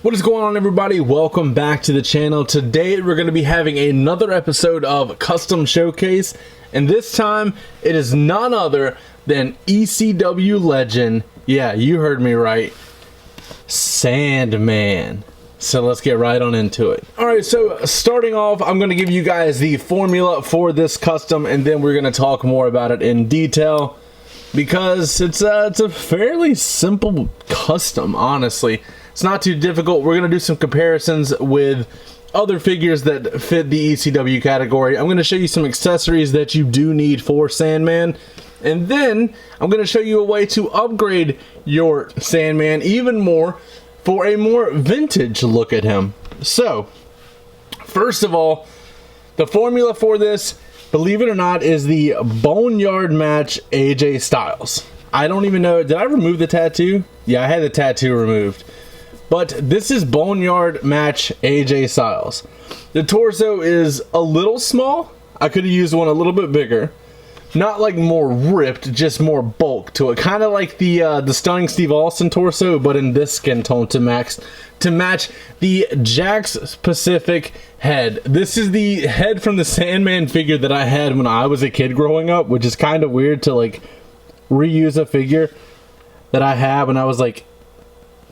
What is going on, everybody? Welcome back to the channel. Today we're going to be having another episode of Custom Showcase, and this time it is none other than ECW legend, yeah, you heard me right, Sandman. So let's get right on into it. Alright, so starting off, I'm going to give you guys the formula for this custom, and then we're going to talk more about it in detail, because it's a fairly simple custom, honestly. It's not too difficult. We're going to do some comparisons with other figures that fit the ECW category. I'm going to show you some accessories that you do need for Sandman. And then I'm going to show you a way to upgrade your Sandman even more for a more vintage look at him. So, first of all, the formula for this, believe it or not, is the Boneyard Match AJ Styles. I don't even know. Did I remove the tattoo? Yeah, I had the tattoo removed. But this is Boneyard Match AJ Styles. The torso is a little small. I could have used one a little bit bigger. Not like more ripped, just more bulk to it. Kind of like the Stunning Steve Austin torso, but in this skin tone to match the Jakks Pacific head. This is the head from the Sandman figure that I had when I was a kid growing up, which is kind of weird to like reuse a figure that I had when I was like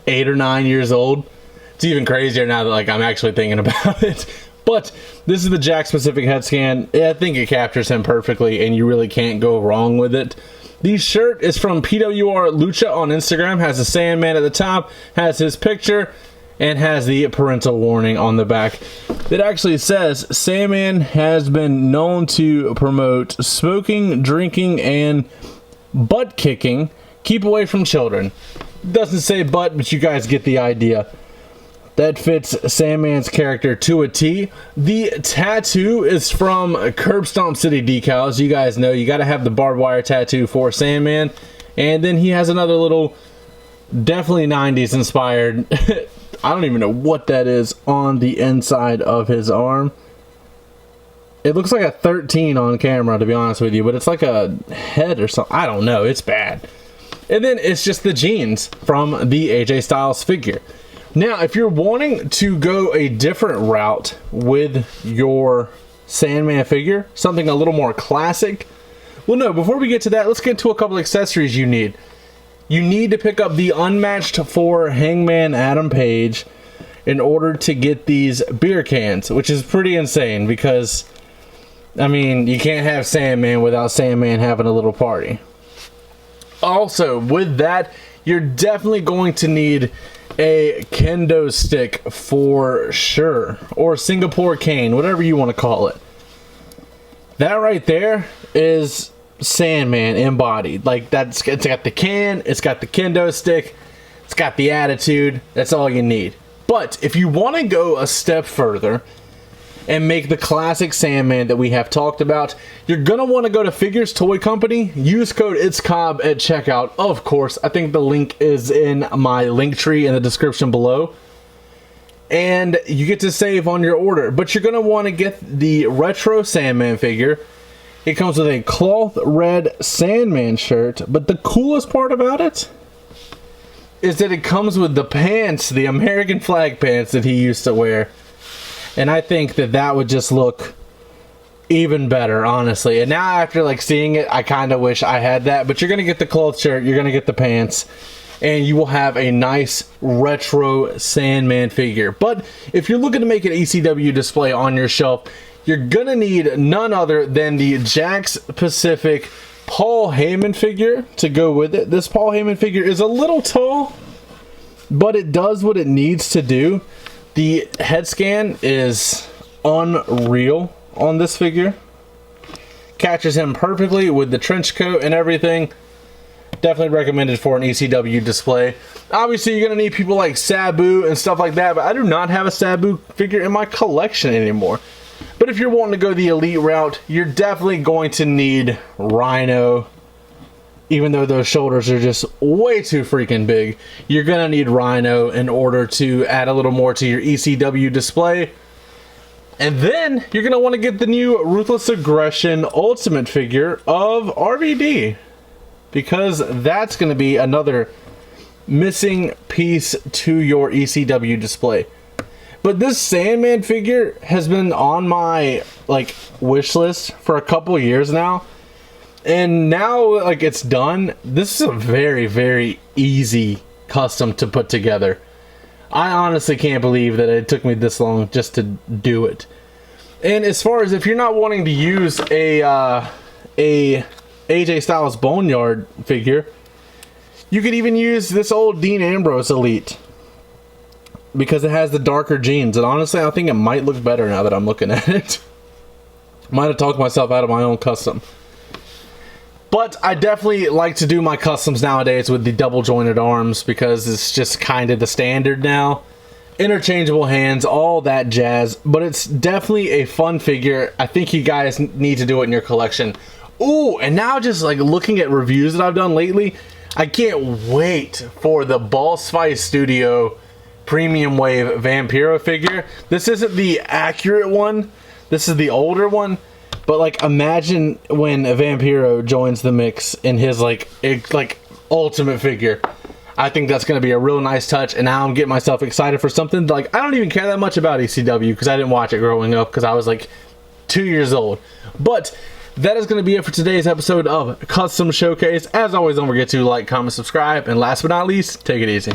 8 or 9 years old. It's even crazier now that like I'm actually thinking about it. But this is the Jakks Pacific head scan. I think it captures him perfectly, and you really can't go wrong with it. The shirt is from PWR Lucha on Instagram. Has a Sandman at the top, has his picture, and has the parental warning on the back. It actually says Sandman has been known to promote smoking, drinking, and butt kicking. Keep away from children. Doesn't say butt, but you guys get the idea. That fits Sandman's character to a T. The tattoo is from Curb Stomp City Decals. You guys know you got to have the barbed wire tattoo for Sandman. And then he has another little, definitely 90s inspired, I don't even know what that is, on the inside of his arm. It looks like a 13 on camera, to be honest with you, but it's like a head or something. I don't know. It's bad. And then it's just the jeans from the AJ Styles figure. Now, if you're wanting to go a different route with your Sandman figure, something a little more classic, well, no, before we get to that, let's get to a couple accessories you need. You need to pick up the Unmatched 4 Hangman Adam Page in order to get these beer cans, which is pretty insane because, I mean, you can't have Sandman without Sandman having a little party. Also, with that, you're definitely going to need a kendo stick for sure, or Singapore cane, whatever you want to call it. That right there is Sandman embodied. Like, it's got the can, it's got the kendo stick, it's got the attitude. That's all you need. But if you want to go a step further and make the classic Sandman that we have talked about, you're going to want to go to Figures Toy Company. Use code ItzCobb at checkout. Of course, I think the link is in my Linktree in the description below. And you get to save on your order. But you're going to want to get the retro Sandman figure. It comes with a cloth red Sandman shirt. But the coolest part about it is that it comes with the pants, the American flag pants that he used to wear. And I think that that would just look even better, honestly. And now after like seeing it, I kind of wish I had that. But you're going to get the cloth shirt, you're going to get the pants, and you will have a nice retro Sandman figure. But if you're looking to make an ECW display on your shelf, you're going to need none other than the Jakks Pacific Paul Heyman figure to go with it. This Paul Heyman figure is a little tall, but it does what it needs to do. The head scan is unreal on this figure. Catches him perfectly with the trench coat and everything. Definitely recommended for an ECW display. Obviously, you're going to need people like Sabu and stuff like that, but I do not have a Sabu figure in my collection anymore. But if you're wanting to go the elite route, you're definitely going to need Rhino. Even though those shoulders are just way too freaking big, you're going to need Rhino in order to add a little more to your ECW display. And then you're going to want to get the new Ruthless Aggression Ultimate figure of RVD, because that's going to be another missing piece to your ECW display. But this Sandman figure has been on my like wish list for a couple years now. And now like it's done. This is a very, very easy custom to put together. I honestly can't believe that it took me this long just to do it. And as far as if you're not wanting to use a AJ Styles Boneyard figure, you could even use this old Dean Ambrose Elite because it has the darker jeans. And honestly, I think it might look better now that I'm looking at it. Might have talked myself out of my own custom. But I definitely like to do my customs nowadays with the double jointed arms because it's just kind of the standard now. Interchangeable hands, all that jazz. But it's definitely a fun figure. I think you guys need to do it in your collection. Ooh, and now just like looking at reviews that I've done lately, I can't wait for the Boss Fight Studio Premium Wave Vampiro figure. This isn't the accurate one. This is the older one. But like, imagine when a Vampiro joins the mix in his like ultimate figure. I think that's going to be a real nice touch. And now I'm getting myself excited for something. Like, I don't even care that much about ECW because I didn't watch it growing up because I was like 2 years old. But that is going to be it for today's episode of Custom Showcase. As always, don't forget to like, comment, subscribe. And last but not least, take it easy.